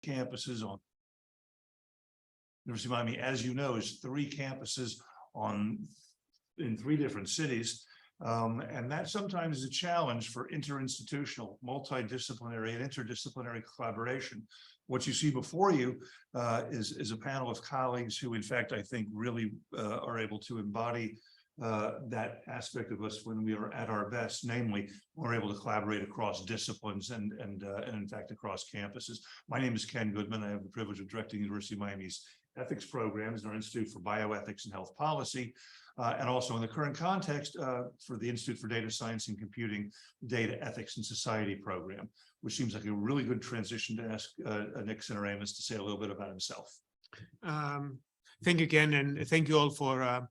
campuses on University of Miami, as you know, is 3 campuses in 3 different cities. And that sometimes is a challenge for interinstitutional, multidisciplinary, and interdisciplinary collaboration. What you see before you is a panel of colleagues who, in fact, I think really are able to embody that aspect of us when we are at our best, namely, we're able to collaborate across disciplines and in fact, across campuses. My name is Ken Goodman. I have the privilege of directing University of Miami's ethics programs in our Institute for Bioethics and Health Policy. And also in the current context for the Institute for Data Science and Computing, Data Ethics and Society program, which seems like a really good transition to ask Nick Sinaramis to say a little bit about himself. Thank you, Ken, and thank you all for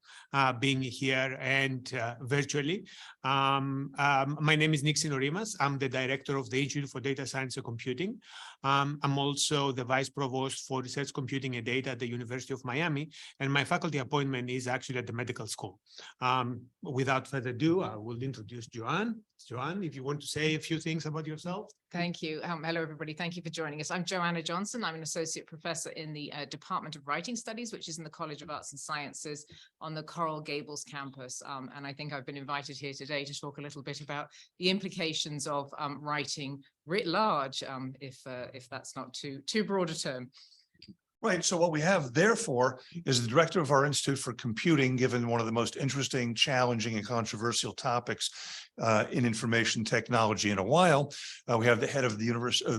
being here and virtually. My name is Nick Sinaramis. I'm the director of the Institute for Data Science and Computing. I'm also the vice provost for research computing and data at the University of Miami, and my faculty appointment is actually at the medical school. Without further ado, I will introduce Joanne. Joanne, if you want to say a few things about yourself. Thank you. Hello, everybody. Thank you for joining us. I'm Joanna Johnson. I'm an associate professor in the Department of Writing Studies, which is in the College of Arts and Sciences on the Coral Gables campus. And I think I've been invited here today to talk a little bit about the implications of writing writ large, if that's not too broad a term. Right. So what we have, therefore, is the director of our Institute for Computing, given one of the most interesting, challenging, and controversial topics in information technology in a while. We have the head of the university, the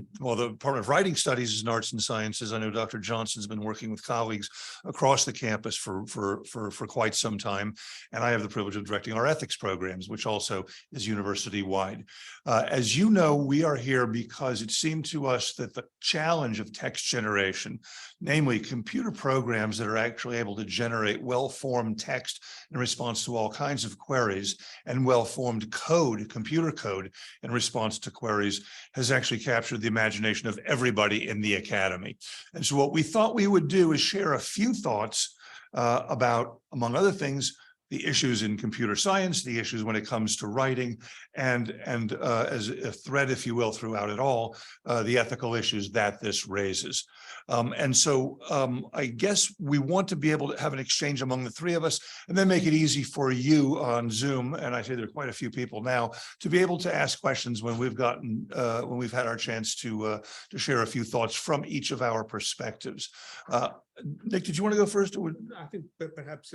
Department of Writing Studies and Arts and Sciences. I know Dr. Johnson's been working with colleagues across the campus for quite some time. And I have the privilege of directing our ethics programs, which also is university-wide. As you know, we are here because it seemed to us that the challenge of text generation, namely computer programs that are actually able to generate well-formed text in response to all kinds of queries, and well-formed code, computer code, in response to queries, has actually captured the imagination of everybody in the academy. And so what we thought we would do is share a few thoughts about, among other things, the issues in computer science, the issues when it comes to writing, and as a thread, if you will, throughout it all, the ethical issues that this raises. And so I guess we want to be able to have an exchange among the 3 of us, and then make it easy for you on Zoom, and I say there are quite a few people now, to be able to ask questions when we've had our chance to share a few thoughts from each of our perspectives. Nick, did you want to go first? Or I think perhaps,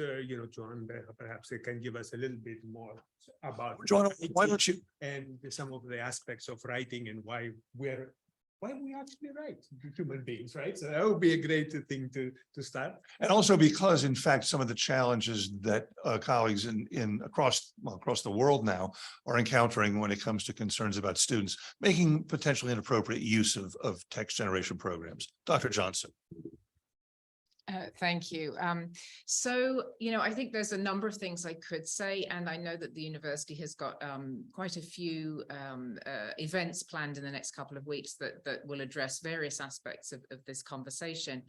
John, perhaps they can give us a little bit more about John, why don't you? And some of the aspects of writing and why we actually write, human beings, right? So that would be a great thing to start. And also because, in fact, some of the challenges that colleagues across the world now are encountering when it comes to concerns about students making potentially inappropriate use of text generation programs. Dr. Johnson. Thank you. So, I think there's a number of things I could say, and I know that the university has got quite a few events planned in the next couple of weeks that will address various aspects of this conversation.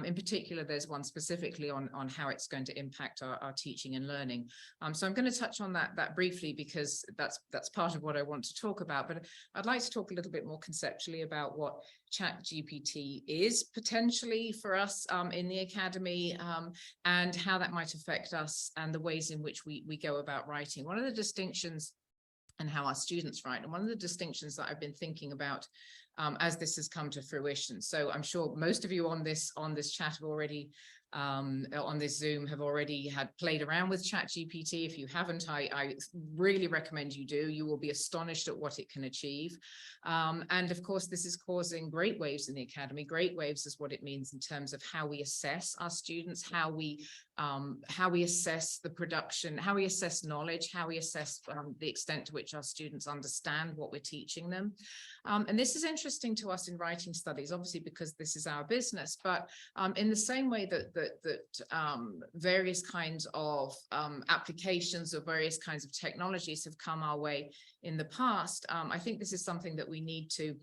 In particular, there's one specifically on how it's going to impact our teaching and learning. So I'm going to touch on that briefly because that's part of what I want to talk about. But I'd like to talk a little bit more conceptually about what ChatGPT is potentially for us in the academy, and how that might affect us and the ways in which we go about writing. One of the distinctions, and how our students write, and one of the distinctions that I've been thinking about as this has come to fruition. So I'm sure most of you on this chat have already on this Zoom have already had played around with ChatGPT. If you haven't, I really recommend you do. You will be astonished at what it can achieve. And of course, this is causing great waves in the academy. Great waves is what it means in terms of how we assess our students, how we assess the production, how we assess knowledge, how we assess the extent to which our students understand what we're teaching them. And this is interesting to us in writing studies, obviously, because this is our business, but in the same way that various kinds of applications or various kinds of technologies have come our way in the past, I think this is something that we need to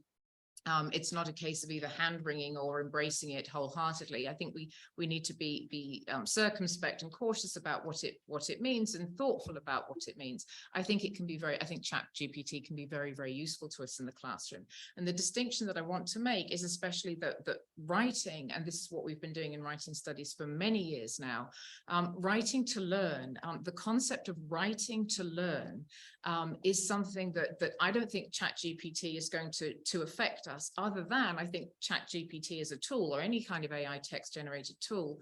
It's not a case of either hand-wringing or embracing it wholeheartedly. I think we need to be circumspect and cautious about what it means and thoughtful about what it means. I think ChatGPT can be very, very useful to us in the classroom. And the distinction that I want to make is especially that writing, and this is what we've been doing in writing studies for many years now, writing to learn, the concept of writing to learn is something that I don't think ChatGPT is going to affect us, other than I think ChatGPT as a tool, or any kind of AI text generated tool,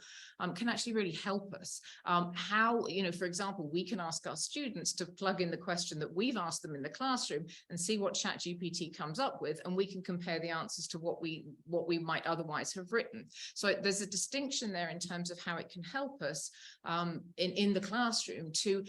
can actually really help us. How, for example, we can ask our students to plug in the question that we've asked them in the classroom and see what ChatGPT comes up with, and we can compare the answers to what we might otherwise have written. So there's a distinction there in terms of how it can help us in the classroom. To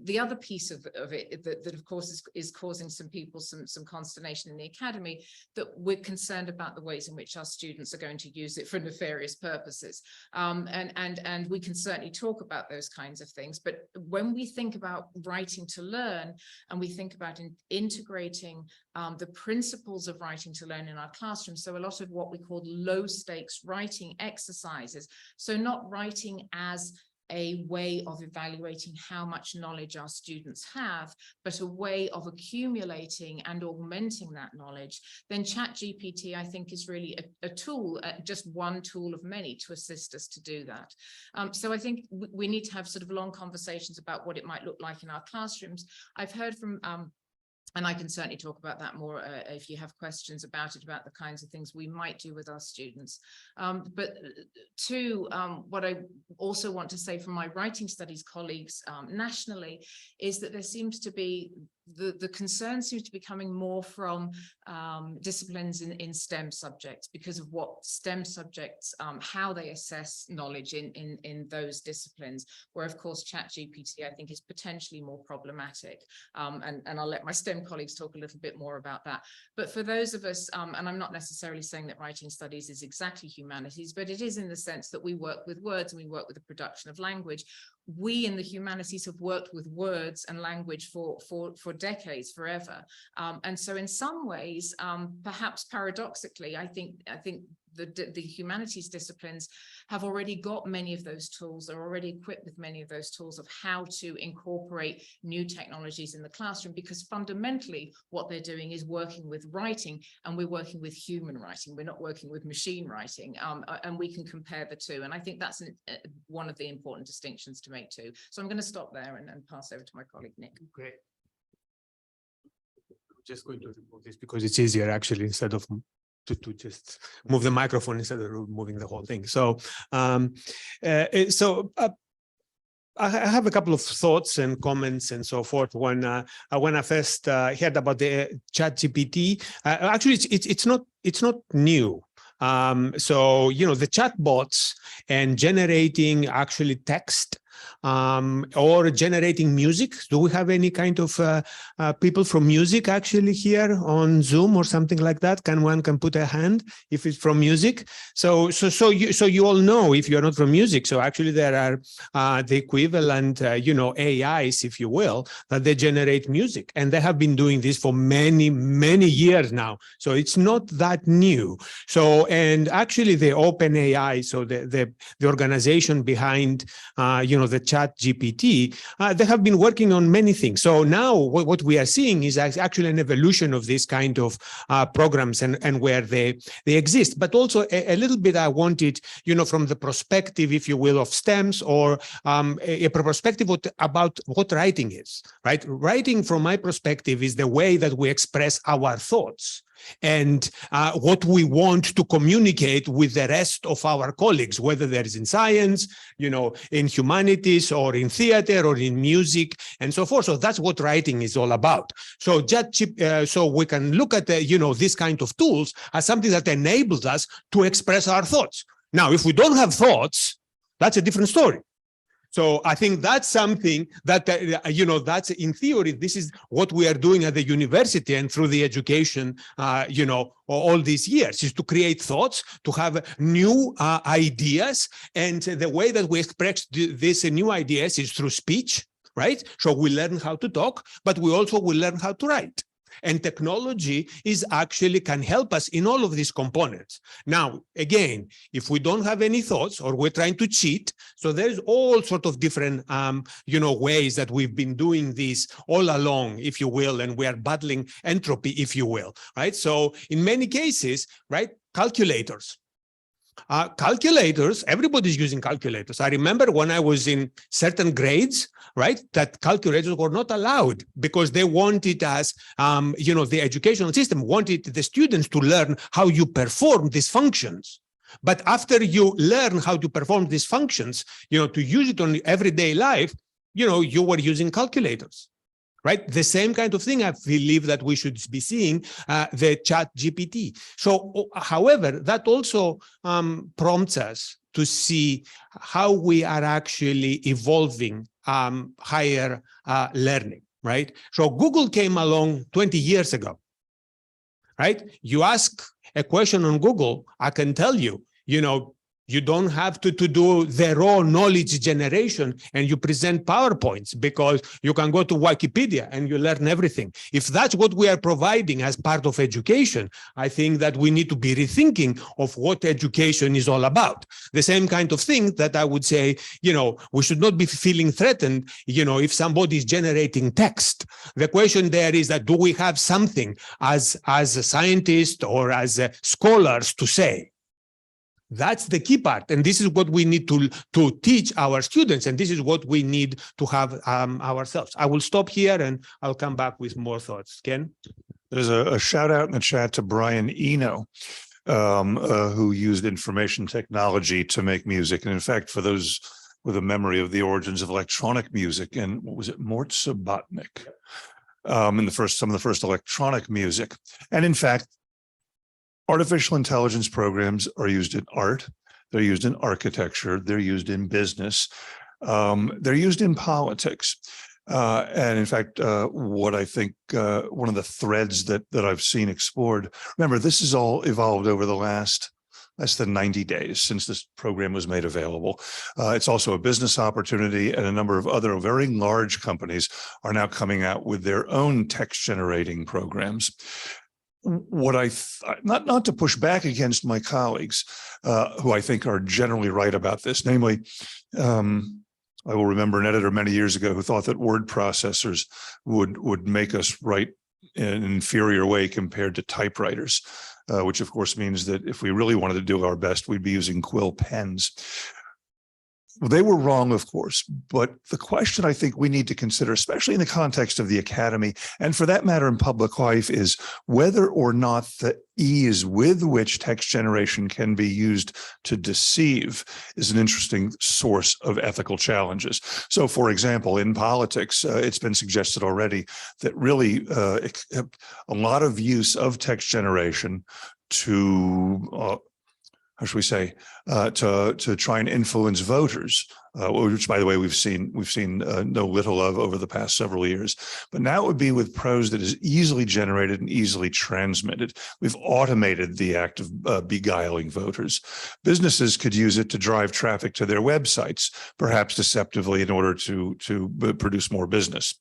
the other piece of it that of course is causing some people some consternation in the academy, that we're concerned about the ways in which our students are going to use it for nefarious purposes. And we can certainly talk about those kinds of things. But when we think about writing to learn, and we think about integrating the principles of writing to learn in our classroom, so a lot of what we call low stakes writing exercises, so not writing as a way of evaluating how much knowledge our students have, but a way of accumulating and augmenting that knowledge, then ChatGPT, I think, is really a tool, just one tool of many to assist us to do that. So I think we need to have sort of long conversations about what it might look like in our classrooms. I've heard from and I can certainly talk about that more if you have questions about it, about the kinds of things we might do with our students. But two, what I also want to say from my writing studies colleagues nationally is that there seems to be the concern seems to be coming more from disciplines in STEM subjects, because of what STEM subjects, how they assess knowledge in those disciplines, where of course ChatGPT I think is potentially more problematic. And I'll let my STEM colleagues talk a little bit more about that. But for those of us, and I'm not necessarily saying that writing studies is exactly humanities, but it is in the sense that we work with words and we work with the production of language. We in the humanities have worked with words and language for decades, forever. And so in some ways, perhaps paradoxically, I think the humanities disciplines have already got many of those tools, are already equipped with many of those tools of how to incorporate new technologies in the classroom, because fundamentally what they're doing is working with writing, and we're working with human writing. We're not working with machine writing, and we can compare the two. And I think that's one of the important distinctions to make too. So I'm going to stop there and pass over to my colleague, Nick. Great. I'm just going to remove this because it's easier actually, instead of to just move the microphone instead of moving the whole thing. So, I have a couple of thoughts and comments and so forth. When I first heard about the ChatGPT, actually it's not new. So the chatbots and generating actually text or generating music. Do we have any kind of people from music actually here on Zoom or something like that? One can put a hand if it's from music. So you all know, if you're not from music. So actually there are the equivalent, AIs, if you will, that they generate music, and they have been doing this for many years now. So it's not that new. So, and actually the OpenAI, so the organization behind, the ChatGPT, they have been working on many things. So now what we are seeing is actually an evolution of this kind of programs and where they exist. But also a little bit I wanted, from the perspective, if you will, of STEMs, or a perspective about what writing is, right? Writing, from my perspective, is the way that we express our thoughts and what we want to communicate with the rest of our colleagues, whether there is in science, in humanities, or in theater, or in music, and so forth. So that's what writing is all about. So so we can look at this kind of tools as something that enables us to express our thoughts. Now, if we don't have thoughts, that's a different story. So I think that's something that, that's in theory, this is what we are doing at the university and through the education, all these years, is to create thoughts, to have new ideas. And the way that we express these new ideas is through speech, right? So we learn how to talk, but we also will learn how to write. And technology is actually can help us in all of these components. Now, again, if we don't have any thoughts or we're trying to cheat, so there's all sort of different, ways that we've been doing this all along, if you will, and we are battling entropy, if you will, right? So in many cases, right, calculators. Calculators, everybody's using calculators. I remember when I was in certain grades, right, that calculators were not allowed because they wanted us, the educational system wanted the students to learn how you perform these functions. But after you learn how to perform these functions, to use it on everyday life, you were using calculators. Right? The same kind of thing I believe that we should be seeing the chat GPT. So, however, that also prompts us to see how we are actually evolving higher learning, right? So Google came along 20 years ago, right? You ask a question on Google, I can tell you, you don't have to do the raw knowledge generation and you present PowerPoints because you can go to Wikipedia and you learn everything. If that's what we are providing as part of education, I think that we need to be rethinking of what education is all about. The same kind of thing that I would say, we should not be feeling threatened, if somebody is generating text. The question there is that do we have something as a scientist or as scholars to say? That's the key part. And this is what we need to teach our students. And this is what we need to have ourselves. I will stop here and I'll come back with more thoughts. Ken? There's a shout out in the chat to Brian Eno, who used information technology to make music. And in fact, for those with a memory of the origins of electronic music, and what was it, Mort Subotnick, some of the first electronic music. And in fact, artificial intelligence programs are used in art, they're used in architecture, they're used in business, they're used in politics. And in fact, what I think one of the threads that I've seen explored, remember, this has all evolved over the less than 90 days since this program was made available. It's also a business opportunity, and a number of other very large companies are now coming out with their own text generating programs. What not to push back against my colleagues, who I think are generally right about this, namely, I will remember an editor many years ago who thought that word processors would make us write in an inferior way compared to typewriters, which of course means that if we really wanted to do our best, we'd be using quill pens. Well, they were wrong, of course, but the question I think we need to consider, especially in the context of the academy, and for that matter in public life, is whether or not the ease with which text generation can be used to deceive is an interesting source of ethical challenges. So, for example, in politics, it's been suggested already that really a lot of use of text generation to how should we say, to try and influence voters, which, by the way, we've seen no little of over the past several years. But now it would be with prose that is easily generated and easily transmitted. We've automated the act of beguiling voters. Businesses could use it to drive traffic to their websites, perhaps deceptively, in order to produce more business.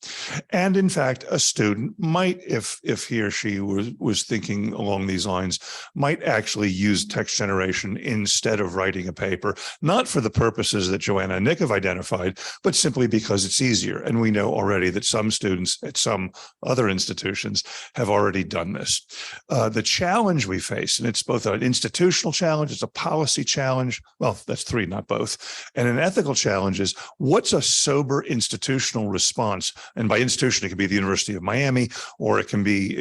And in fact, a student might, if he or she was thinking along these lines, might actually use text generation instead of writing a paper, not for the purposes that Joanna and Nick have identified, but simply because it's easier. And we know already that some students at some other institutions have already done this. The challenge we face, and it's both an institutional challenge, it's a policy challenge. Well, that's three, not both. And an ethical challenge is, what's a sober institutional response? And by institution, it can be the University of Miami, or it can be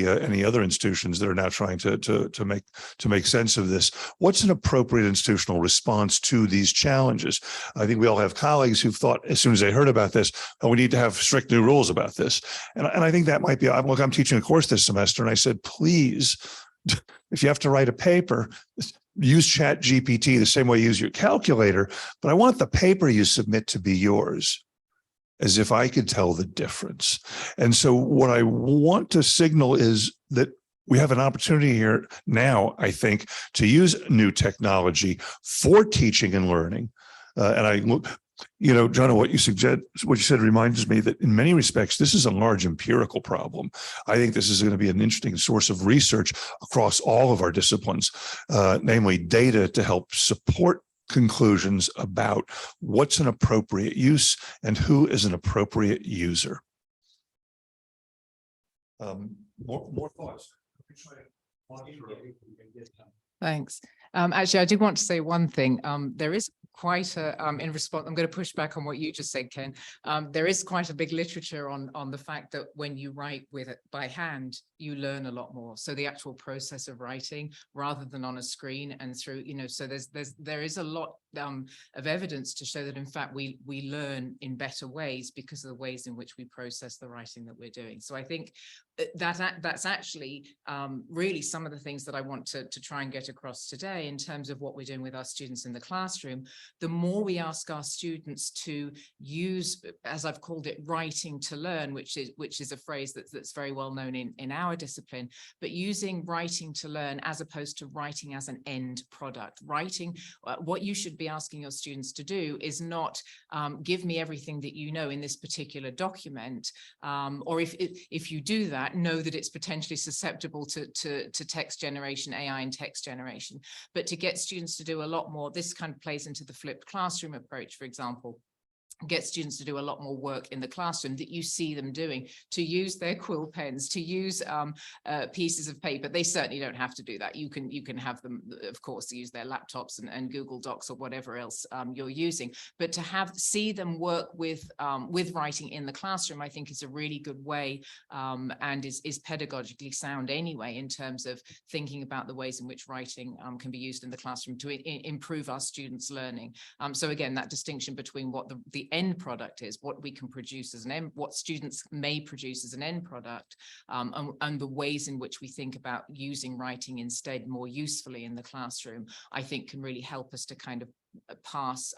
any other institutions that are now trying to make sense of this. What's an appropriate institutional response to these challenges? I think we all have colleagues who've thought, as soon as they heard about this, oh, we need to have strict new rules about this. And I think that might be, I'm teaching a course this semester, and I said, please, if you have to write a paper, use Chat GPT the same way you use your calculator, but I want the paper you submit to be yours, as if I could tell the difference. And so what I want to signal is that we have an opportunity here now, I think, to use new technology for teaching and learning. And You know, John, what you said reminds me that in many respects, this is a large empirical problem. I think this is going to be an interesting source of research across all of our disciplines, namely data to help support conclusions about what's an appropriate use and who is an appropriate user. More thoughts? Thanks. Actually, I did want to say one thing. There is quite a, in response, I'm going to push back on what you just said, Ken. There is quite a big literature on the fact that when you write with it by hand, you learn a lot more. So the actual process of writing rather than on a screen and through, you know, so there is a lot of evidence to show that in fact we learn in better ways because of the ways in which we process the writing that we're doing. So I think that's actually really some of the things that I want to try and get across today in terms of what we're doing with our students in the classroom. The more we ask our students to use, as I've called it, writing to learn, which is a phrase that's very well known in our discipline, but using writing to learn as opposed to writing as an end product. Writing, what you should be asking your students to do is not give me everything that you know in this particular document, or if you do that, know that it's potentially susceptible to text generation, AI and text generation, but to get students to do a lot more. This kind of plays into the flipped classroom approach, for example. Get students to do a lot more work in the classroom that you see them doing, to use their quill pens, to use pieces of paper. They certainly don't have to do that. You can have them, of course, use their laptops and Google Docs or whatever else you're using. But to see them work with writing in the classroom, I think is a really good way and is pedagogically sound anyway in terms of thinking about the ways in which writing can be used in the classroom to improve our students' learning. So again, that distinction between what the end product is, what we can produce as an end, what students may produce as an end product, and the ways in which we think about using writing instead more usefully in the classroom, I think can really help us to kind of pass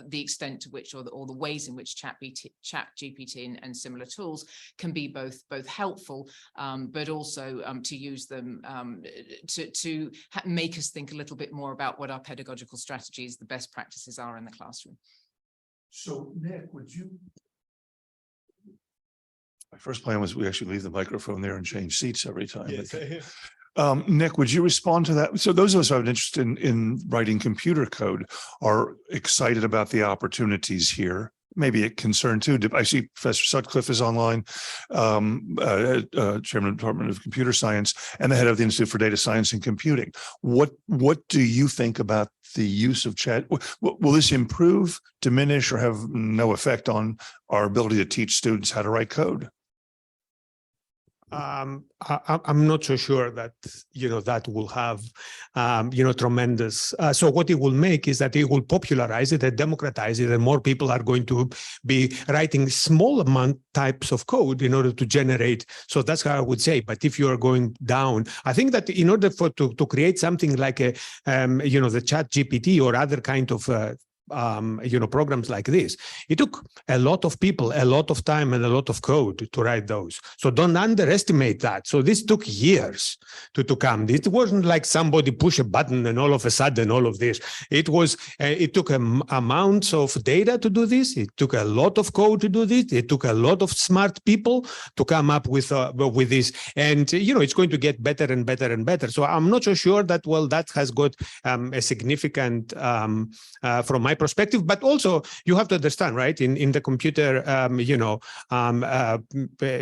the extent to which, or the ways in which ChatGPT and similar tools can be both helpful, but also to use them to make us think a little bit more about what our pedagogical strategies, the best practices are in the classroom. So Nick, would you? My first plan was we actually leave the microphone there and change seats every time. Yes. Nick, would you respond to that? So those of us who are interested in writing computer code are excited about the opportunities here. Maybe a concern too. I see Professor Sutcliffe is online, Chairman of the Department of Computer Science and the head of the Institute for Data Science and Computing. What do you think about the use of chat? Will this improve, diminish, or have no effect on our ability to teach students how to write code? I'm not so sure that, that will have, tremendous. So what it will make is that it will popularize it and democratize it, and more people are going to be writing small amount types of code in order to generate. So that's how I would say. But if you are going down, I think that in order to create something like the ChatGPT or other kind of programs like this, it took a lot of people, a lot of time, and a lot of code to write those. So don't underestimate that. So this took years to come. It wasn't like somebody push a button and all of a sudden all of this. It was it took amounts of data to do this. It took a lot of code to do this. It took a lot of smart people to come up with this. And it's going to get better and better and better. So I'm not so sure that that has got a significant from my perspective, but also you have to understand, right? In the computer,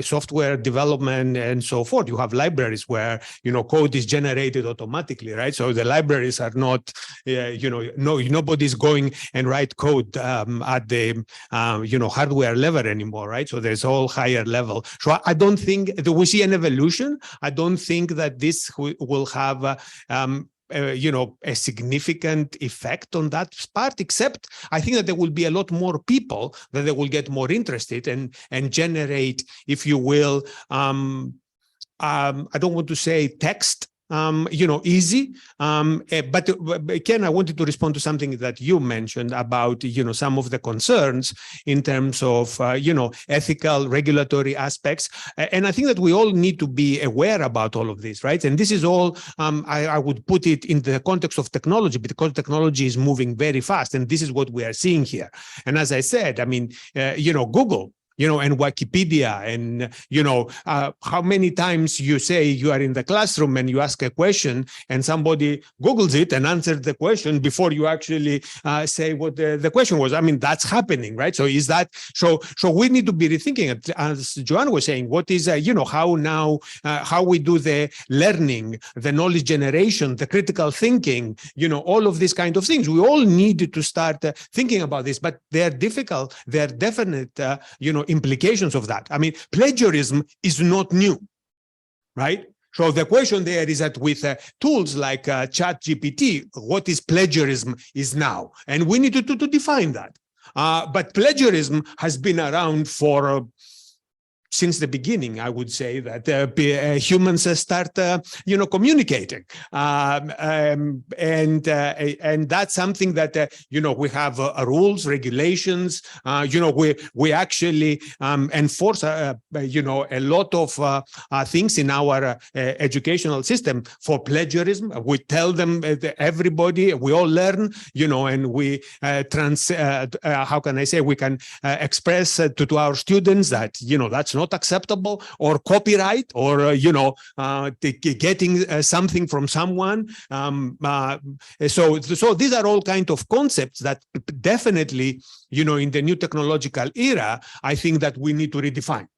software development and so forth, you have libraries where code is generated automatically, right? So the libraries are not, nobody's going and write code at the hardware level anymore, right? So there's all higher level. So I don't think that we see an evolution. I don't think that this will have a significant effect on that part, except I think that there will be a lot more people that they will get more interested and generate, if you will, I don't want to say text easy. But Ken, I wanted to respond to something that you mentioned about, some of the concerns in terms of, ethical, regulatory aspects. And I think that we all need to be aware about all of this, right? And this is all, I would put it in the context of technology, because technology is moving very fast. And this is what we are seeing here. And as I said, I mean, Google, and Wikipedia, and, how many times you say you are in the classroom and you ask a question and somebody Googles it and answers the question before you actually say what the question was. I mean, that's happening, right? So is that, so we need to be rethinking it. As Joanne was saying, what is, how now, how we do the learning, the knowledge generation, the critical thinking, all of these kind of things. We all need to start thinking about this, but they're difficult. They're definite, implications of that. I mean, plagiarism is not new, right? So the question there is that with tools like ChatGPT, what is plagiarism is now, and we need to define that. But plagiarism has been around for since the beginning. I would say that humans start, communicating, and that's something that we have rules, regulations. We actually enforce, a lot of things in our educational system for plagiarism. We tell them everybody, we all learn, and we how can I say, we can express to our students that that's not acceptable, or copyright, or getting something from someone. So these are all kind of concepts that definitely, in the new technological era, I think that we need to redefine.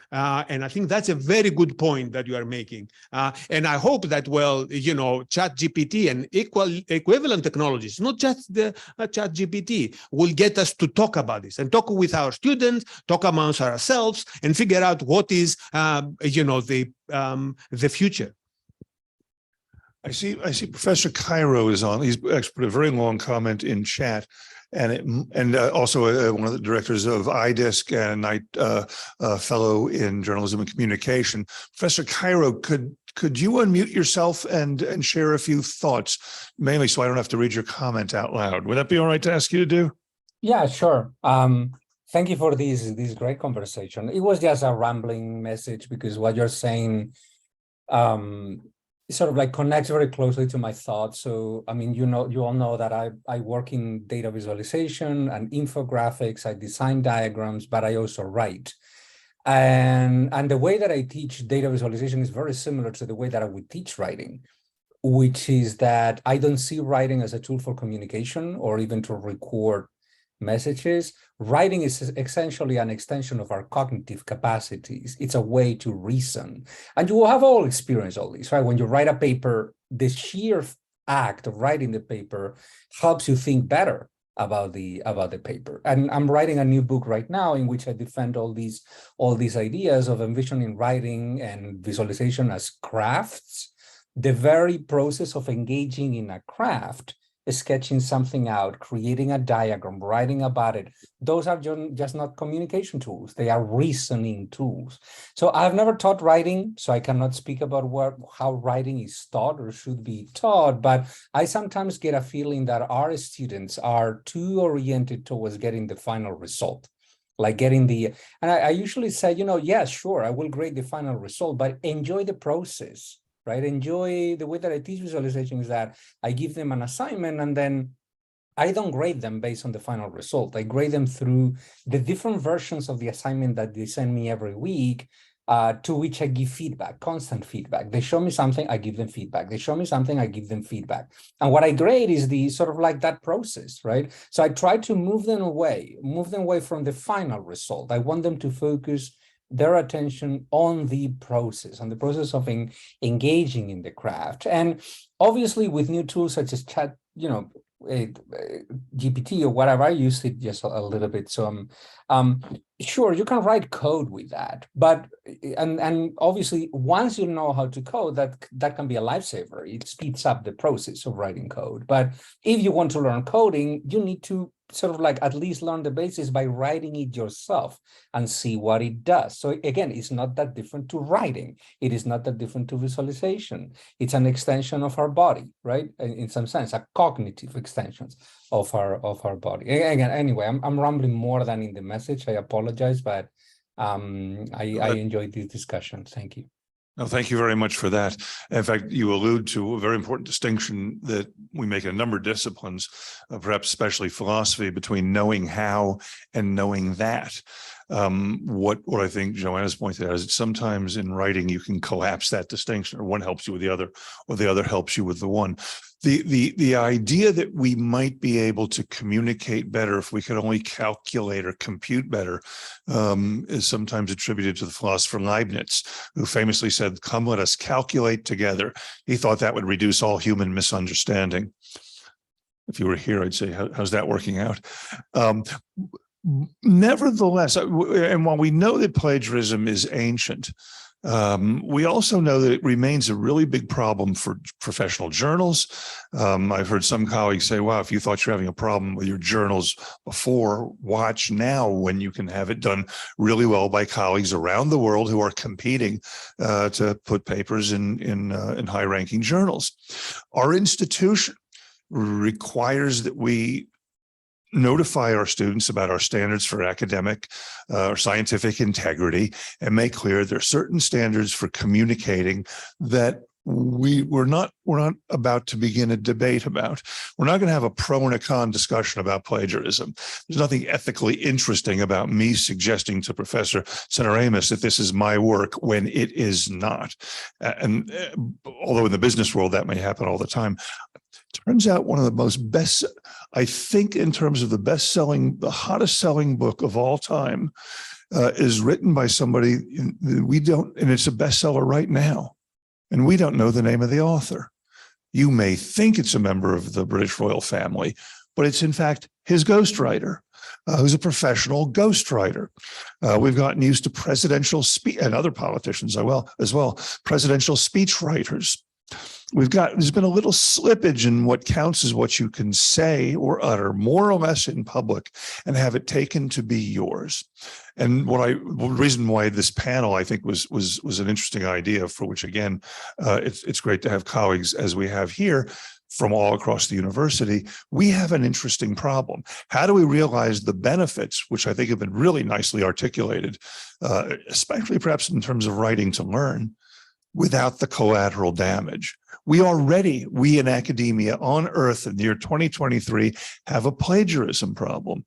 And I think that's a very good point that you are making. And I hope that, ChatGPT and equivalent technologies, not just the ChatGPT, will get us to talk about this and talk with our students, talk amongst ourselves, and figure out what is, the future. I see Professor Cairo is on. He's put a very long comment in chat. And also one of the directors of IDISC and a fellow in journalism and communication. Professor Cairo, could you unmute yourself and share a few thoughts, mainly so I don't have to read your comment out loud? Would that be all right to ask you to do? Yeah, sure. Thank you for this great conversation. It was just a rambling message, because what you're saying sort of like connects very closely to my thoughts. So, I mean, you all know that I work in data visualization and infographics. I design diagrams, but I also write. And the way that I teach data visualization is very similar to the way that I would teach writing, which is that I don't see writing as a tool for communication or even to record messages. Writing is essentially an extension of our cognitive capacities. It's a way to reason. And you will have all experienced all this, right? When you write a paper, the sheer act of writing the paper helps you think better about the paper. And I'm writing a new book right now in which I defend all these ideas of envisioning writing and visualization as crafts. The very process of engaging in a craft, sketching something out, creating a diagram, writing about it, those are just not communication tools. They are reasoning tools. So I've never taught writing, so I cannot speak about how writing is taught or should be taught, but I sometimes get a feeling that our students are too oriented towards getting the final result. Like getting and I usually say, yeah, sure, I will grade the final result, but enjoy the process. Right? Enjoy the way that I teach visualization is that I give them an assignment and then I don't grade them based on the final result. I grade them through the different versions of the assignment that they send me every week, to which I give feedback, constant feedback. They show me something, I give them feedback. They show me something, I give them feedback. And what I grade is the sort of like that process, right? So I try to move them away from the final result. I want them to focus their attention on the process of engaging in the craft. And obviously with new tools such as chat, GPT or whatever, I use it just a little bit. So sure, you can write code with that, but and obviously once you know how to code, that can be a lifesaver. It speeds up the process of writing code. But if you want to learn coding, you need to sort of like at least learn the basics by writing it yourself and see what it does. So again, it's not that different to writing. It is not that different to visualization. It's an extension of our body, right? In some sense, a cognitive extension of our body. Again, anyway, I'm rambling more than in the message. I apologize, but I enjoyed this discussion. Thank you. No, thank you very much for that. In fact, you allude to a very important distinction that we make in a number of disciplines, perhaps especially philosophy, between knowing how and knowing that. What I think Joanna's pointed out is that sometimes in writing you can collapse that distinction, or one helps you with the other, or the other helps you with the one. The idea that we might be able to communicate better if we could only calculate or compute better is sometimes attributed to the philosopher Leibniz, who famously said, "Come, let us calculate together." He thought that would reduce all human misunderstanding. If you were here, I'd say, how's that working out? Nevertheless, and while we know that plagiarism is ancient, we also know that it remains a really big problem for professional journals. I've heard some colleagues say, wow, if you thought you're having a problem with your journals before, watch now when you can have it done really well by colleagues around the world who are competing to put papers in high-ranking journals. Our institution requires that we notify our students about our standards for academic or scientific integrity and make clear there are certain standards for communicating that we're not about to begin a debate about. We're not going to have a pro and a con discussion about plagiarism. There's nothing ethically interesting about me suggesting to Professor Senaramus that this is my work when it is not. And although in the business world that may happen all the time, turns out one of the most best, I think in terms of the hottest selling book of all time is written by somebody we don't, and it's a bestseller right now. And we don't know the name of the author. You may think it's a member of the British royal family, but it's in fact his ghostwriter, who's a professional ghostwriter. We've gotten used to presidential speech, and other politicians as well, presidential speech writers. There's been a little slippage in what counts as what you can say or utter more or less in public and have it taken to be yours. And the reason why this panel, I think, was an interesting idea, for which, again, it's great to have colleagues as we have here from all across the university. We have an interesting problem. How do we realize the benefits, which I think have been really nicely articulated, especially perhaps in terms of writing to learn, without the collateral damage? We in academia on Earth in the year 2023 have a plagiarism problem.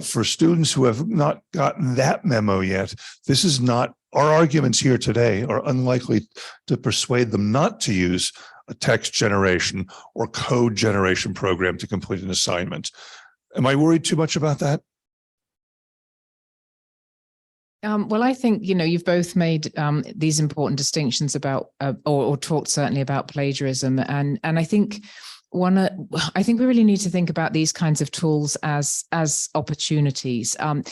For students who have not gotten that memo yet, this is not, our arguments here today are unlikely to persuade them not to use a text generation or code generation program to complete an assignment. Am I worried too much about that? Well, I think, you've both made these important distinctions about, or talked certainly about plagiarism. And I think I think we really need to think about these kinds of tools as opportunities. I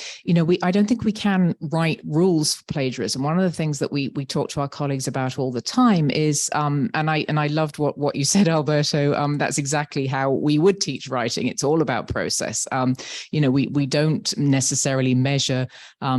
don't think we can write rules for plagiarism. One of the things that we talk to our colleagues about all the time is, and I loved what you said, Alberto. That's exactly how we would teach writing. It's all about process. We don't necessarily measure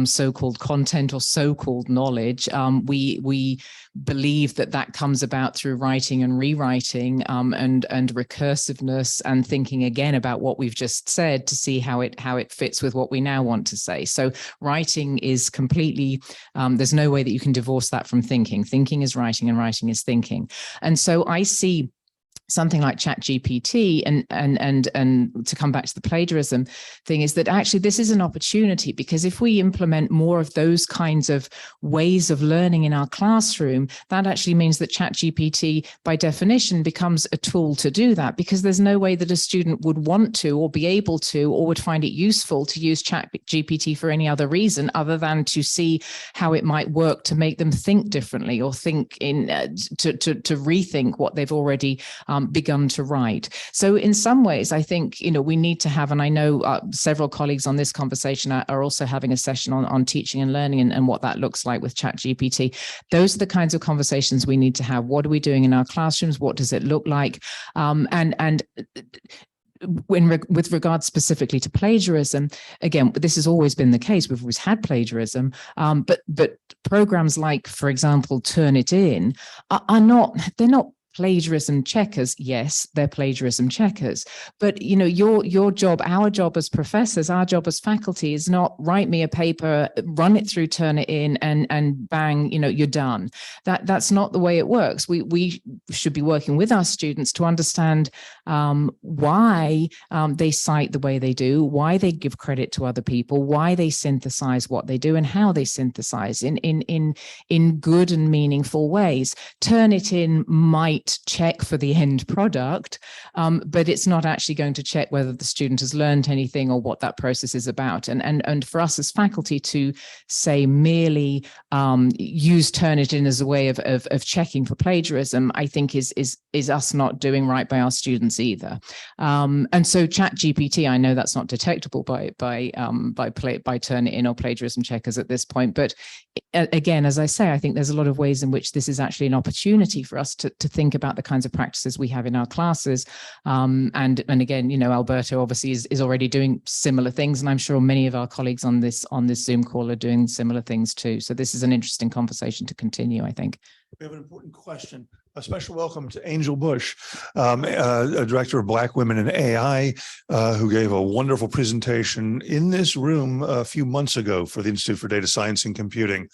so-called content or so-called knowledge. We believe that comes about through writing and rewriting and recursiveness and thinking again about what we've just said to see how it fits with what we now want to say. So writing is completely, there's no way that you can divorce that from thinking. Thinking is writing and writing is thinking. And so I see something like ChatGPT and to come back to the plagiarism thing is that actually this is an opportunity, because if we implement more of those kinds of ways of learning in our classroom, that actually means that ChatGPT by definition becomes a tool to do that, because there's no way that a student would want to or be able to or would find it useful to use ChatGPT for any other reason other than to see how it might work to make them think differently or think to rethink what they've already begun to write. So in some ways, I think, we need to have, and I know several colleagues on this conversation are also having a session on teaching and learning and what that looks like with ChatGPT. Those are the kinds of conversations we need to have. What are we doing in our classrooms? What does it look like? And with regard specifically to plagiarism, again, this has always been the case. We've always had plagiarism, but programs like, for example, Turnitin they're not plagiarism checkers. Yes, they're plagiarism checkers, but your job, our job as professors, our job as faculty is not write me a paper, run it through Turnitin, and bang, you're done. That's not the way it works. We should be working with our students to understand why they cite the way they do, why they give credit to other people, why they synthesize what they do, and how they synthesize in good and meaningful ways. Turnitin might check for the end product, but it's not actually going to check whether the student has learned anything or what that process is about. And for us as faculty to say merely use Turnitin as a way of checking for plagiarism, I think is us not doing right by our students either. And so ChatGPT, I know that's not detectable by Turnitin or plagiarism checkers at this point, but again, as I say, I think there's a lot of ways in which this is actually an opportunity for us to think about the kinds of practices we have in our classes. And again, Alberto obviously is already doing similar things, and I'm sure many of our colleagues on this Zoom call are doing similar things too. So this is an interesting conversation to continue, I think. We have an important question. A special welcome to Angel Bush, a director of Black Women in AI, who gave a wonderful presentation in this room a few months ago for the Institute for Data Science and Computing.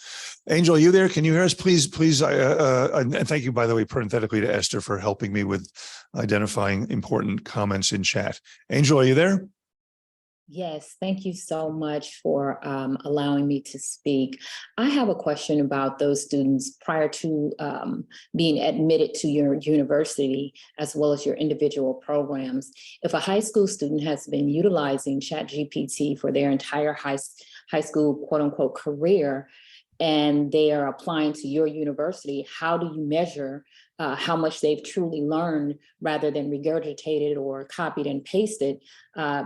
Angel, are you there? Can you hear us? Please, and thank you, by the way, parenthetically to Esther for helping me with identifying important comments in chat. Angel, are you there? Yes, thank you so much for allowing me to speak. I have a question about those students prior to being admitted to your university, as well as your individual programs. If a high school student has been utilizing ChatGPT for their entire high school, quote unquote, career, and they are applying to your university, how do you measure how much they've truly learned rather than regurgitated or copied and pasted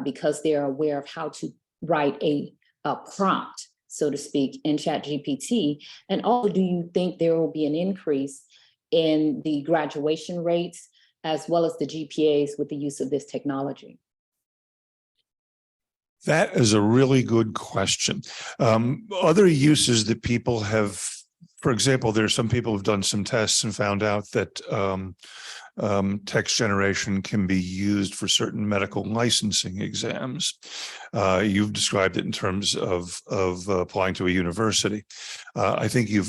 because they're aware of how to write a prompt, so to speak, in ChatGPT? And also, do you think there will be an increase in the graduation rates as well as the GPAs with the use of this technology? That is a really good question. Other uses that people have, for example, there's some people who've done some tests and found out that text generation can be used for certain medical licensing exams. You've described it in terms of applying to a university. I think you've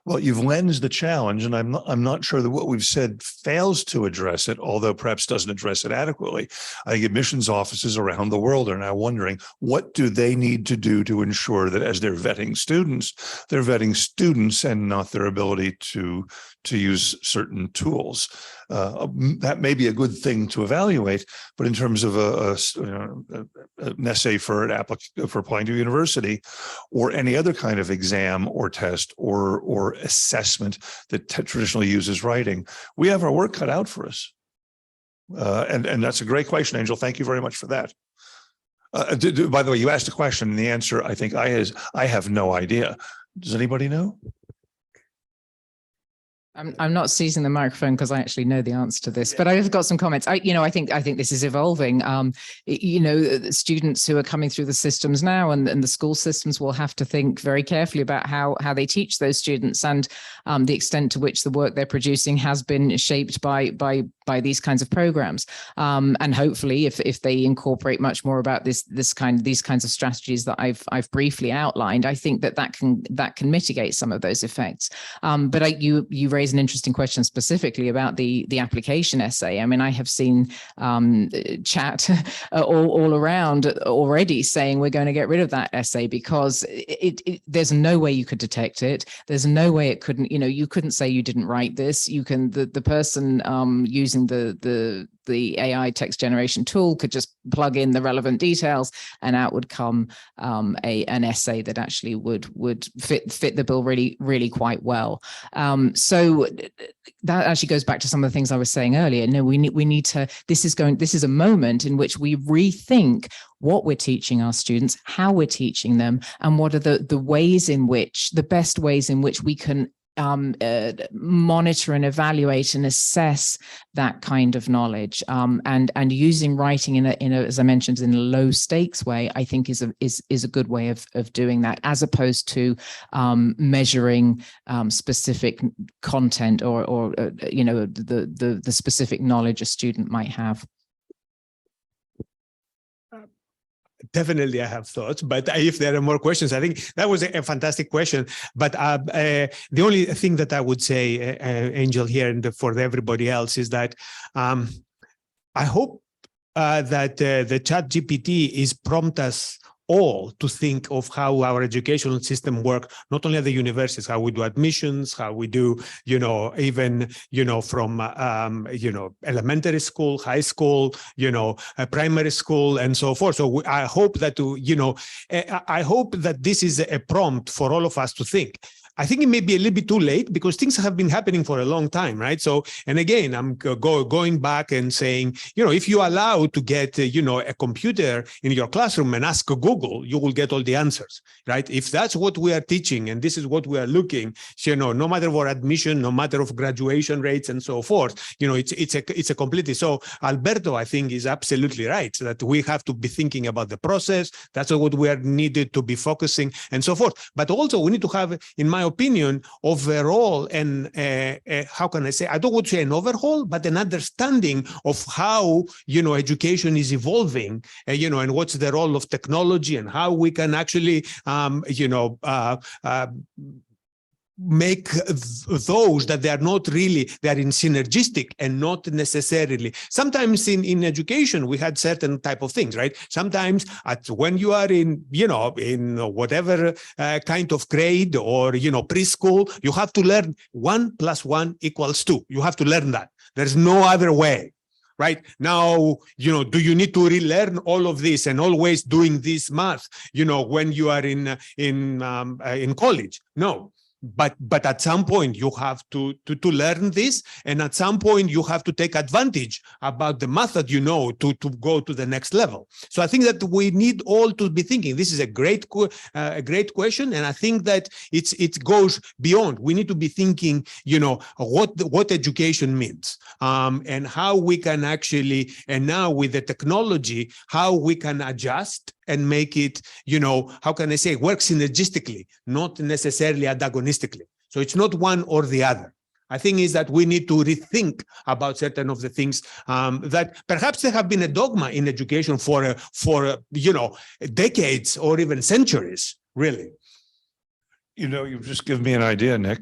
lensed the challenge, and I'm not sure that what we've said fails to address it, although perhaps doesn't address it adequately. I think admissions offices around the world are now wondering, what do they need to do to ensure that as they're vetting students and not their ability to use certain tools. That may be a good thing to evaluate, but in terms of an essay for applying to a university or any other kind of exam or test or assessment that traditionally uses writing, we have our work cut out for us. And that's a great question, Angel. Thank you very much for that. By the way, you asked a question, and the answer, I think, I have no idea. Does anybody know? I'm not seizing the microphone because I actually know the answer to this, but I've got some comments. I think this is evolving. Students who are coming through the systems now and the school systems will have to think very carefully about how they teach those students and the extent to which the work they're producing has been shaped by these kinds of programs. And hopefully, if they incorporate much more about these kinds of strategies that I've briefly outlined, I think that can mitigate some of those effects. But you raise an interesting question specifically about the application essay. I mean, I have seen chat all around already saying we're going to get rid of that essay because there's no way you could detect it. There's no way it couldn't. You couldn't say you didn't write this. You can the person using the AI text generation tool could just plug in the relevant details and out would come an essay that actually would fit the bill really, really quite well. So that actually goes back to some of the things I was saying earlier. No, we need to, this is a moment in which we rethink what we're teaching our students, how we're teaching them, and what are the best ways in which we can monitor and evaluate and assess that kind of knowledge, and using writing in a as I mentioned, in a low stakes way, I think is a good way of doing that, as opposed to measuring specific content or the specific knowledge a student might have. Definitely, I have thoughts, but if there are more questions, I think that was a fantastic question. But the only thing that I would say, Angel, here and for everybody else, is that I hope that the ChatGPT is prompt us all to think of how our educational system works, not only at the universities, how we do admissions, how we do, even, from, elementary school, high school, primary school, and so forth. So I hope that, I hope that this is a prompt for all of us to think. I think it may be a little bit too late because things have been happening for a long time, right? So, and again, I'm going back and saying, if you allow to get, a computer in your classroom and ask Google, you will get all the answers, right? If that's what we are teaching and this is what we are looking, no matter what admission, no matter of graduation rates and so forth, it's a completely. So Alberto, I think, is absolutely right that we have to be thinking about the process. That's what we are needed to be focusing and so forth. But also we need to have, in my opinion, overall, and how can I say, I don't want to say an overhaul, but an understanding of how, education is evolving, and what's the role of technology and how we can actually, make those that they are not really, they are in synergistic and not necessarily. Sometimes in education, we had certain type of things, right? Sometimes when you are in, in whatever kind of grade or, preschool, you have to learn 1 + 1 = 2. You have to learn that. There's no other way. Right now, do you need to relearn all of this and always doing this math, when you are in college? No. But at some point you have to learn this, and at some point you have to take advantage about the method to go to the next level. So I think that we need all to be thinking. This is a great question, and I think that it goes beyond. We need to be thinking, what education means, and how we can actually, and now with the technology, how we can adjust and make it, how can I say, work synergistically, not necessarily antagonistically. So it's not one or the other. I think is that we need to rethink about certain of the things that perhaps there have been a dogma in education for decades or even centuries, really. You've just given me an idea, Nick.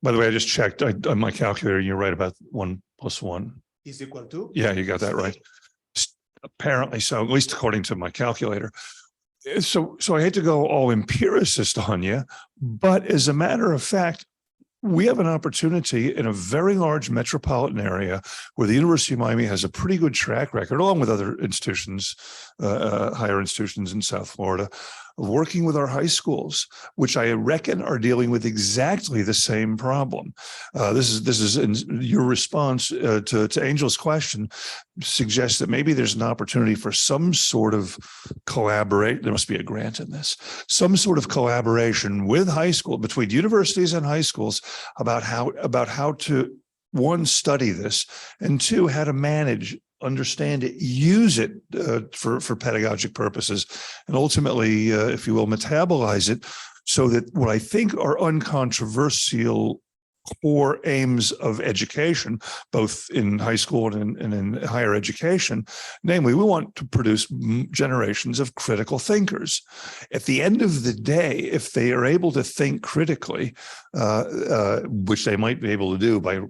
By the way, I just checked on my calculator. You're right about 1 + 1 is equal to? Yeah, you got that right. Apparently so, at least according to my calculator. So I hate to go all empiricist on you, but as a matter of fact, we have an opportunity in a very large metropolitan area where the University of Miami has a pretty good track record, along with other institutions, higher institutions in South Florida, of working with our high schools, which I reckon are dealing with exactly the same problem. This is in your response to Angel's question suggests that maybe there's an opportunity for some sort of collaborate. There must be a grant in this, some sort of collaboration with high school, between universities and high schools, about how to, one, study this, and two, how to manage, understand it, use it for pedagogic purposes, and ultimately, if you will, metabolize it so that what I think are uncontroversial core aims of education, both in high school and in higher education, namely, we want to produce generations of critical thinkers. At the end of the day, if they are able to think critically, which they might be able to do by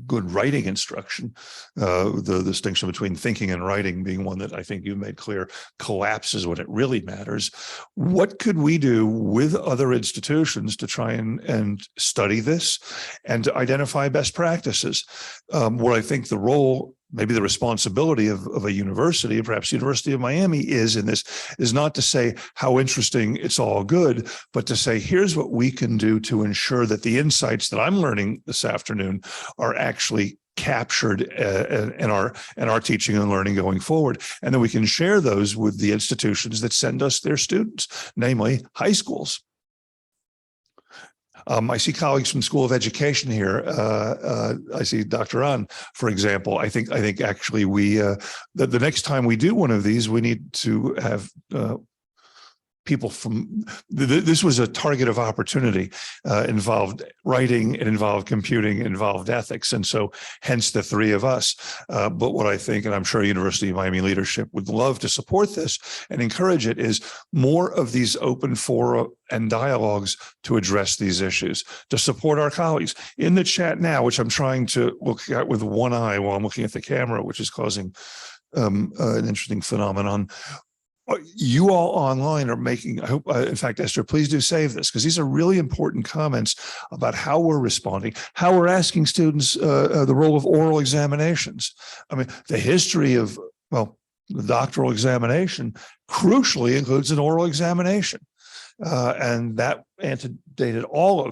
good writing instruction, the distinction between thinking and writing being one that I think you made clear collapses when it really matters. What could we do with other institutions to try and study this and to identify best practices? What I think the role, maybe the responsibility of a university, perhaps University of Miami is in this, is not to say how interesting, it's all good, but to say, here's what we can do to ensure that the insights that I'm learning this afternoon are actually captured in our teaching and learning going forward. And then we can share those with the institutions that send us their students, namely high schools. I see colleagues from School of Education here. I see Dr. An, for example. I think actually we the next time we do one of these, we need to have people from this was a target of opportunity, involved writing, it involved computing, it involved ethics, and so hence the three of us. But what I think, and I'm sure University of Miami leadership would love to support this and encourage it, is more of these open fora and dialogues to address these issues, to support our colleagues in the chat now, which I'm trying to look at with one eye while I'm looking at the camera, which is causing an interesting phenomenon. You all online are making, I hope, in fact, Esther, please do save this, because these are really important comments about how we're responding, how we're asking students the role of oral examinations. I mean, the history of, well, the doctoral examination crucially includes an oral examination. And that antedates all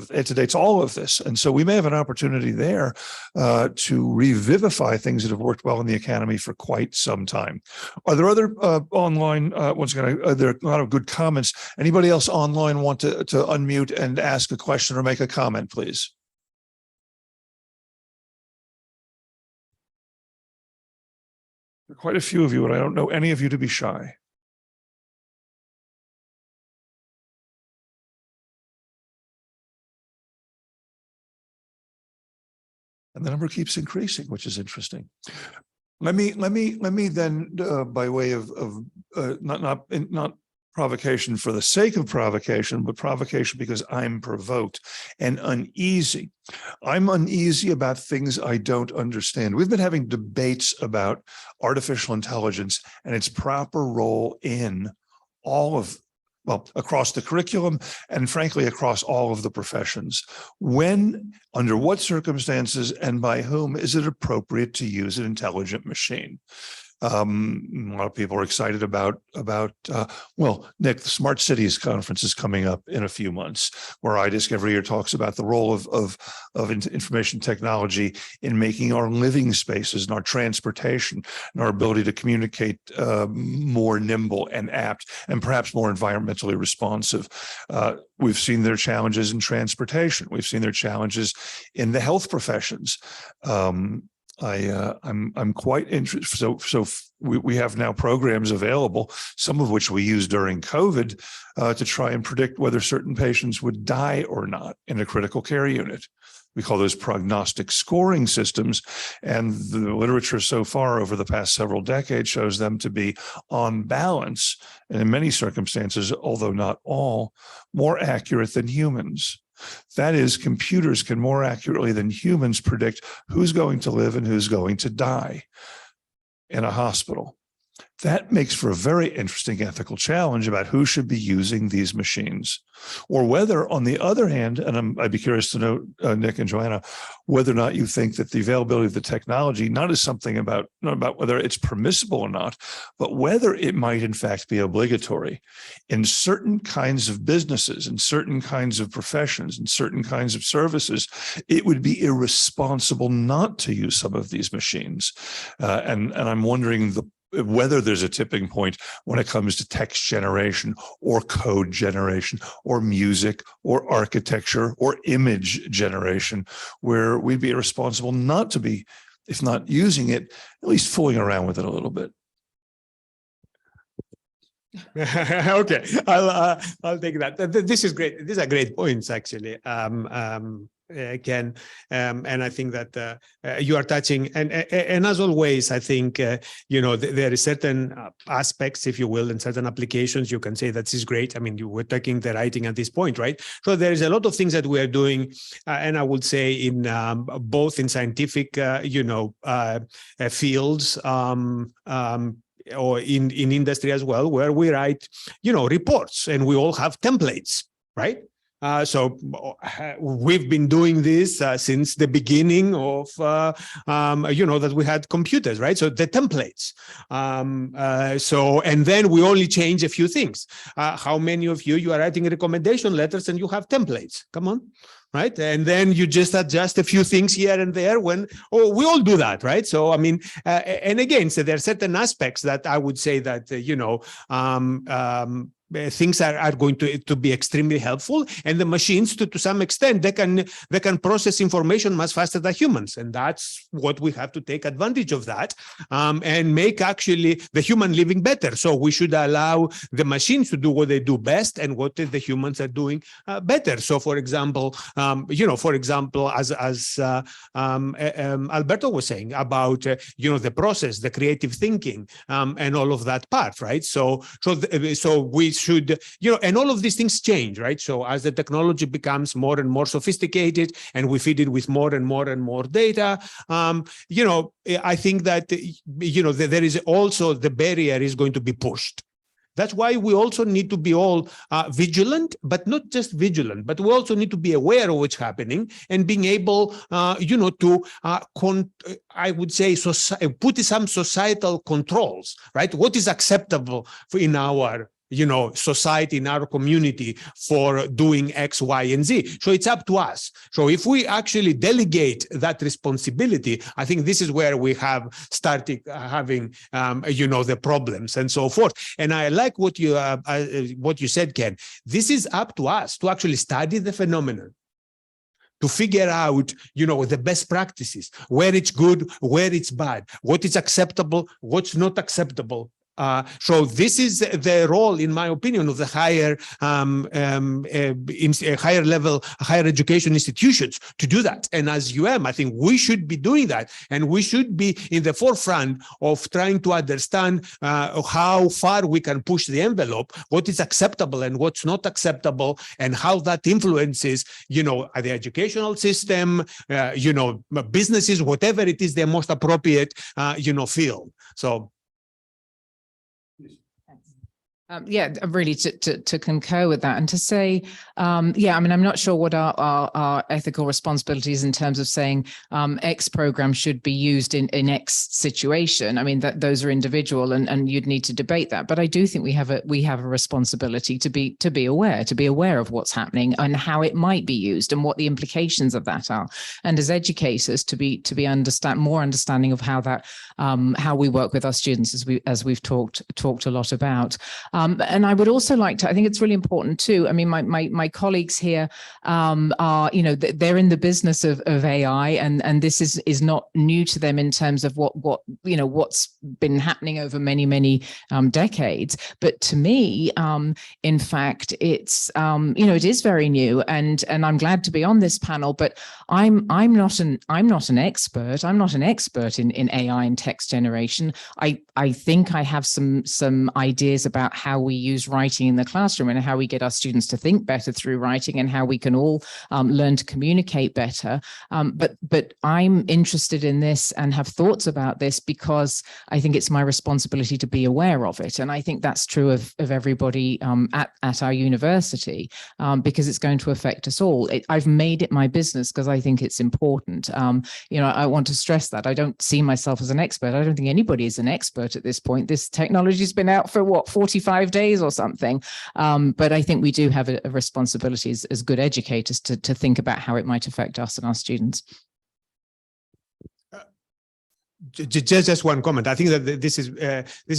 of this. And so we may have an opportunity there to revivify things that have worked well in the academy for quite some time. Are there other online, once again, there are a lot of good comments. Anybody else online want to unmute and ask a question or make a comment, please? There are quite a few of you, and I don't know any of you to be shy. And the number keeps increasing, which is interesting. Let me then, by way of not provocation for the sake of provocation, but provocation because I'm provoked and uneasy. I'm uneasy about things I don't understand. We've been having debates about artificial intelligence and its proper role in all of, well, across the curriculum and frankly, across all of the professions. When, under what circumstances and by whom is it appropriate to use an intelligent machine? A lot of people are excited about well, Nick, the Smart Cities Conference is coming up in a few months, where IDISC every year talks about the role of information technology in making our living spaces and our transportation and our ability to communicate more nimble and apt and perhaps more environmentally responsive. We've seen their challenges in transportation. We've seen their challenges in the health professions. I'm quite interested. So we have now programs available, some of which we used during COVID, to try and predict whether certain patients would die or not in a critical care unit. We call those prognostic scoring systems, and the literature so far over the past several decades shows them to be, on balance, and in many circumstances, although not all, more accurate than humans. That is, computers can more accurately than humans predict who's going to live and who's going to die in a hospital. That makes for a very interesting ethical challenge about who should be using these machines, or whether, on the other hand, and I'd be curious to know, Nick and Joanna, whether or not you think that the availability of the technology not about whether it's permissible or not, but whether it might in fact be obligatory in certain kinds of businesses, in certain kinds of professions, in certain kinds of services. It would be irresponsible not to use some of these machines, and I'm wondering whether there's a tipping point when it comes to text generation or code generation or music or architecture or image generation, where we'd be irresponsible not to be, if not using it, at least fooling around with it a little bit. Okay, I'll take that. This is great. These are great points, actually. Ken, and I think that you are touching, and as always, I think there are certain aspects, if you will, and certain applications you can say that this is great. I mean, you were taking the writing at this point, right? So there is a lot of things that we are doing, and I would say in both in scientific, fields. Or in industry as well, where we write, reports, and we all have templates, right? So we've been doing this since the beginning of, that we had computers, right? So the templates. And then we only change a few things. How many of you are writing recommendation letters and you have templates? Come on. Right. And then you just adjust a few things here and there we all do that. Right. So, I mean, and again, so there are certain aspects that I would say that, things are going to be extremely helpful, and the machines to some extent they can process information much faster than humans, and that's what we have to take advantage of that, and make actually the human living better. So we should allow the machines to do what they do best and what the humans are doing better. So for example, as Alberto was saying about the process, the creative thinking, and all of that part, right? So we should, and all of these things change, right? So as the technology becomes more and more sophisticated and we feed it with more and more data, I think that, there is also the barrier is going to be pushed. That's why we also need to be all vigilant, but not just vigilant, but we also need to be aware of what's happening and being able, to, I would say, put some societal controls, right? What is acceptable in our society, in our community for doing X, Y, and Z. So it's up to us. So if we actually delegate that responsibility, I think this is where we have started having, the problems and so forth. And I like what you said, Ken. This is up to us to actually study the phenomenon, to figure out, the best practices, where it's good, where it's bad, what is acceptable, what's not acceptable. So this is the role, in my opinion, of the higher education institutions to do that. And as UM, I think we should be doing that, and we should be in the forefront of trying to understand how far we can push the envelope, what is acceptable and what's not acceptable, and how that influences, the educational system, businesses, whatever it is, the most appropriate, field. So. Really to concur with that, and to say, I'm not sure what our ethical responsibilities in terms of saying X program should be used in X situation. I mean, that those are individual, and you'd need to debate that. But I do think we have a responsibility to be aware of what's happening and how it might be used and what the implications of that are. And as educators, to be more understanding of how that how we work with our students, as we've talked a lot about. And I would also like to, I think it's really important too. I mean, my colleagues here are, they're in the business of AI, and this is not new to them in terms of what's been happening over many decades. But to me, in fact, it's it is very new, and I'm glad to be on this panel. But I'm not an expert. I'm not an expert in AI and text generation. I think I have some ideas about how we use writing in the classroom and how we get our students to think better through writing, and how we can all learn to communicate better. But I'm interested in this and have thoughts about this because I think it's my responsibility to be aware of it. And I think that's true of everybody at our university, because it's going to affect us all. I've made it my business because I think it's important. I want to stress that. I don't see myself as an expert. I don't think anybody is an expert at this point. This technology's been out for 45 days or something. But I think we do have a responsibility as good educators to think about how it might affect us and our students. Just one comment. I think that this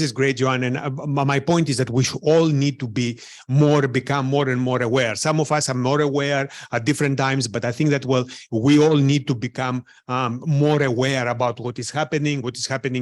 is great, Joanne. And my point is that we all need to become more and more aware. Some of us are more aware at different times, but I think that we all need to become more aware about what is happening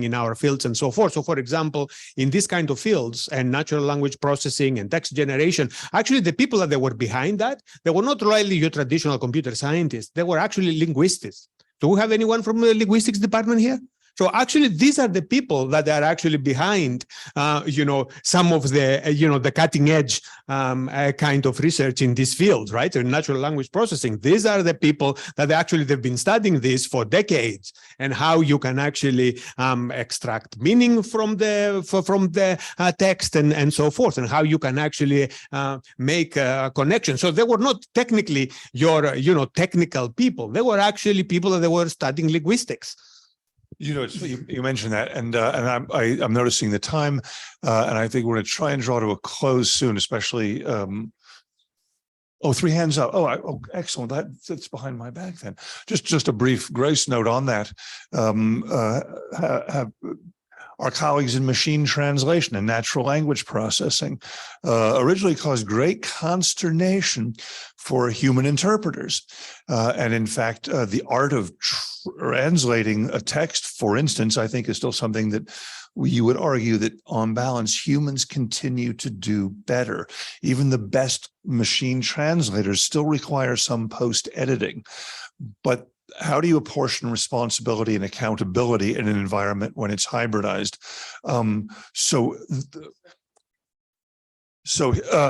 in our fields and so forth. So, for example, in this kind of fields and natural language processing and text generation, actually the people that they were behind that, they were not really your traditional computer scientists. They were actually linguists. Do we have anyone from the linguistics department here? So actually, these are the people that are actually behind, some of the cutting edge kind of research in this field, right? In natural language processing. These are the people that they've been studying this for decades, and how you can actually extract meaning from the text and so forth, and how you can actually make a connection. So they were not technically your technical people. They were actually people that they were studying linguistics. You mentioned that, and I'm noticing the time, and I think we're going to try and draw to a close soon, especially. 3 hands up. Oh, excellent. That's behind my back then. Just a brief grace note on that. Our colleagues in machine translation and natural language processing originally caused great consternation for human interpreters. And in fact, the art of translating a text, for instance, I think is still something that you would argue that on balance, humans continue to do better. Even the best machine translators still require some post-editing. But how do you apportion responsibility and accountability in an environment when it's hybridized? So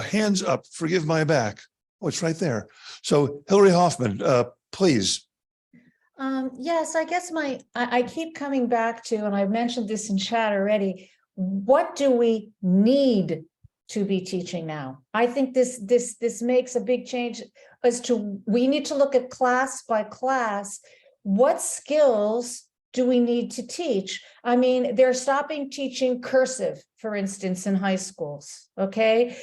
hands up, forgive my back. Oh, it's right there. So Hillary Hoffman, please. Yes, I guess I keep coming back to, and I've mentioned this in chat already, what do we need to be teaching now? I think this makes a big change as to, we need to look at class by class. What skills do we need to teach? I mean, they're stopping teaching cursive, for instance, in high schools, okay?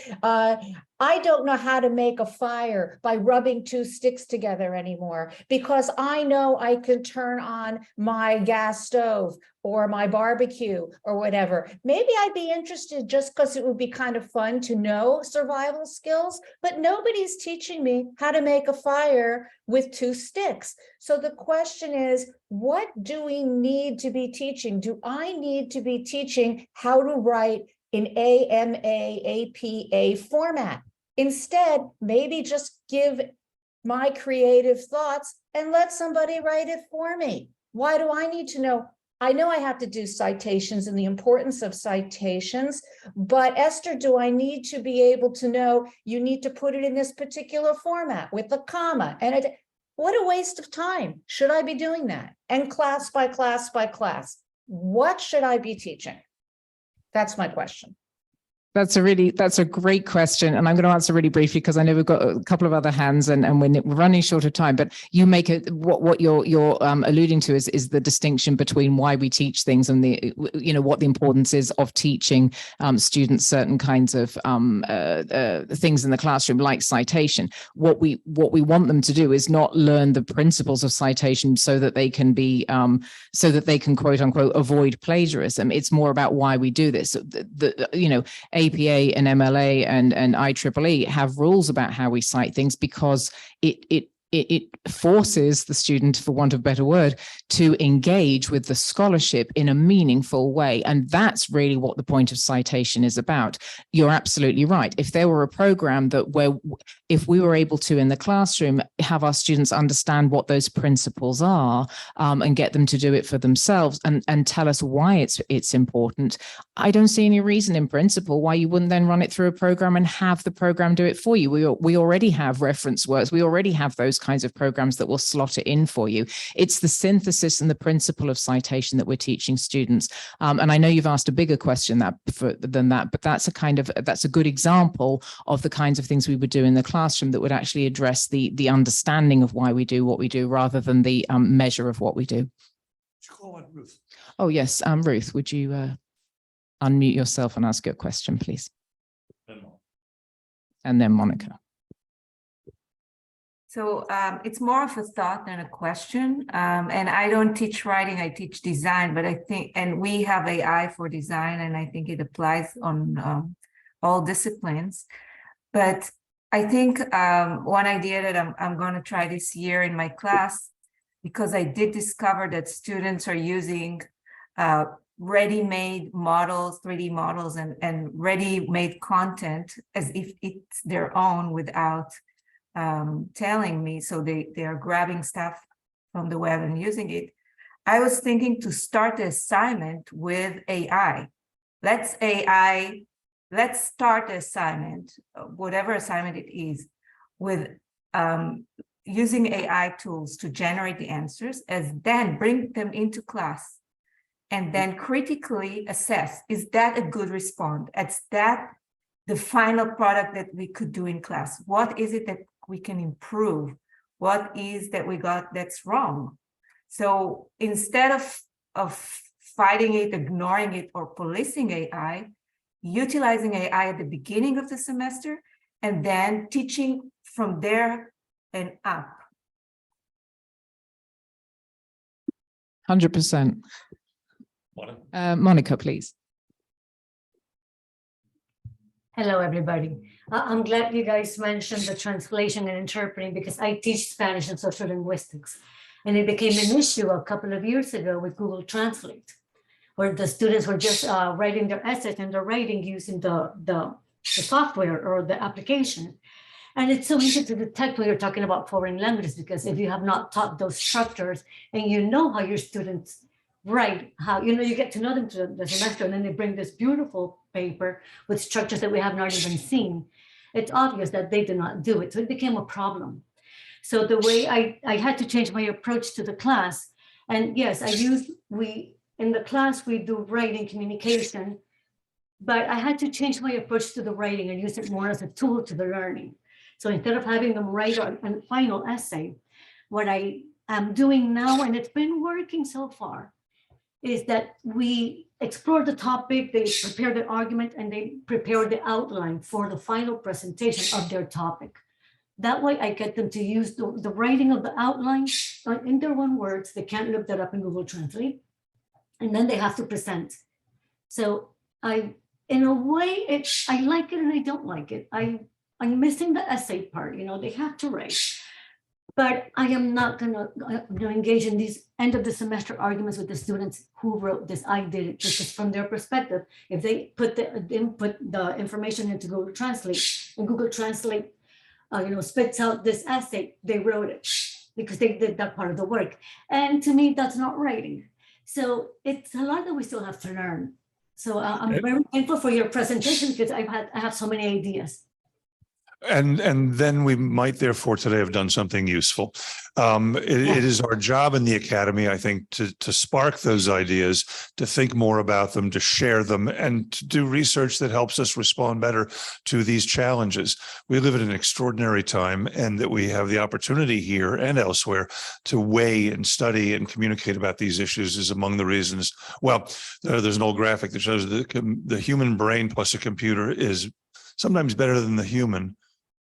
I don't know how to make a fire by rubbing two sticks together anymore, because I know I can turn on my gas stove or my barbecue or whatever. Maybe I'd be interested just because it would be kind of fun to know survival skills, but nobody's teaching me how to make a fire with two sticks. So the question is, what do we need to be teaching? Do I need to be teaching how to write in AMA, APA format? Instead, maybe just give my creative thoughts and let somebody write it for me. Why do I need to know? I know I have to do citations and the importance of citations, but Esther, do I need to be able to know you need to put it in this particular format with a comma? And what a waste of time. Should I be doing that? And class by class by class, what should I be teaching? That's my question. That's a great question. And I'm going to answer really briefly because I know we've got a couple of other hands and we're running short of time, but you make it, what you're alluding to is the distinction between why we teach things and what the importance is of teaching students certain kinds of things in the classroom, like citation. What we want them to do is not learn the principles of citation so that they can quote unquote avoid plagiarism. It's more about why we do this. APA and MLA and IEEE have rules about how we cite things because it forces the student, for want of a better word, to engage with the scholarship in a meaningful way. And that's really what the point of citation is about. You're absolutely right. If there were a program if we were able to, in the classroom, have our students understand what those principles are and get them to do it for themselves and tell us why it's important, I don't see any reason in principle why you wouldn't then run it through a program and have the program do it for you. We already have reference works. We already have those kinds of programs that will slot it in for you. It's the synthesis and the principle of citation that we're teaching students. And I know you've asked a bigger question than that, but that's a good example of the kinds of things we would do in the classroom that would actually address the understanding of why we do what we do rather than the measure of what we do. Call on Ruth. Oh, yes. Ruth, would you unmute yourself and ask your question, please? And then Monica. So it's more of a thought than a question. And I don't teach writing, I teach design, but I think, and we have AI for design, and I think it applies on all disciplines. But I think one idea that I'm going to try this year in my class, because I did discover that students are using ready-made models, 3D models, and ready-made content as if it's their own without telling me. So they are grabbing stuff from the web and using it. I was thinking to start the assignment with AI. Let's start the assignment, whatever assignment it is, with using AI tools to generate the answers, as then bring them into class and then critically assess, is that a good response? Is that the final product that we could do in class? What is it that we can improve? What is that we got that's wrong? So instead of fighting it, ignoring it, or policing AI, utilizing AI at the beginning of the semester, and then teaching from there and up. 100%. Monica, please. Hello, everybody. I'm glad you guys mentioned the translation and interpreting because I teach Spanish and social linguistics. And it became an issue a couple of years ago with Google Translate, where the students were just writing their essays and they're writing using the software or the application. And it's so easy to detect when you're talking about foreign languages, because if you have not taught those structures and you know how your students write, how, you get to know them through the semester, and then they bring this beautiful paper with structures that we have not even seen. It's obvious that they do not do it. So it became a problem. So the way I had to change my approach to the class. And yes, in the class, we do writing communication, but I had to change my approach to the writing and use it more as a tool to the learning. So instead of having them write a final essay, what I am doing now, and it's been working so far, is that we explore the topic, they prepare the argument, and they prepare the outline for the final presentation of their topic. That way I get them to use the writing of the outline in their own words. They can't look that up in Google Translate. And then they have to present. So in a way, I like it and I don't like it. I'm missing the essay part, they have to write. But I am not gonna engage in these end of the semester arguments with the students who wrote this. I did it because from their perspective, if they put the information into Google Translate and Google Translate, spits out this essay, they wrote it because they did that part of the work. And to me, that's not writing. So it's a lot that we still have to learn. So I'm very thankful for your presentation because I have so many ideas. And then we might therefore today have done something useful. It is our job in the Academy, I think, to spark those ideas, to think more about them, to share them, and to do research that helps us respond better to these challenges. We live in an extraordinary time, and that we have the opportunity here and elsewhere to weigh and study and communicate about these issues is among the reasons. Well, there's an old graphic that shows that the human brain plus a computer is sometimes better than the human,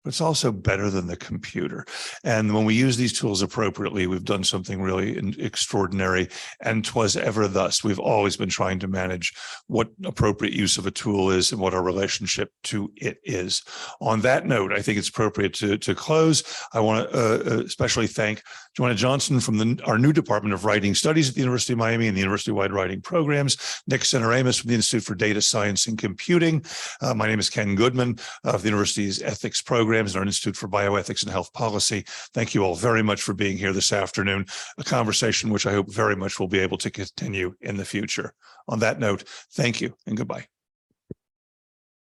but it's also better than the computer. And when we use these tools appropriately, we've done something really extraordinary. And 'twas ever thus. We've always been trying to manage what appropriate use of a tool is and what our relationship to it is. On that note, I think it's appropriate to close. I want to especially thank Joanna Johnson from our new Department of Writing Studies at the University of Miami and the University-wide Writing Programs, Nick Centeramus from the Institute for Data Science and Computing. My name is Ken Goodman of the university's Ethics Programs and our Institute for Bioethics and Health Policy. Thank you all very much for being here this afternoon, a conversation which I hope very much will be able to continue in the future. On that note, thank you and goodbye.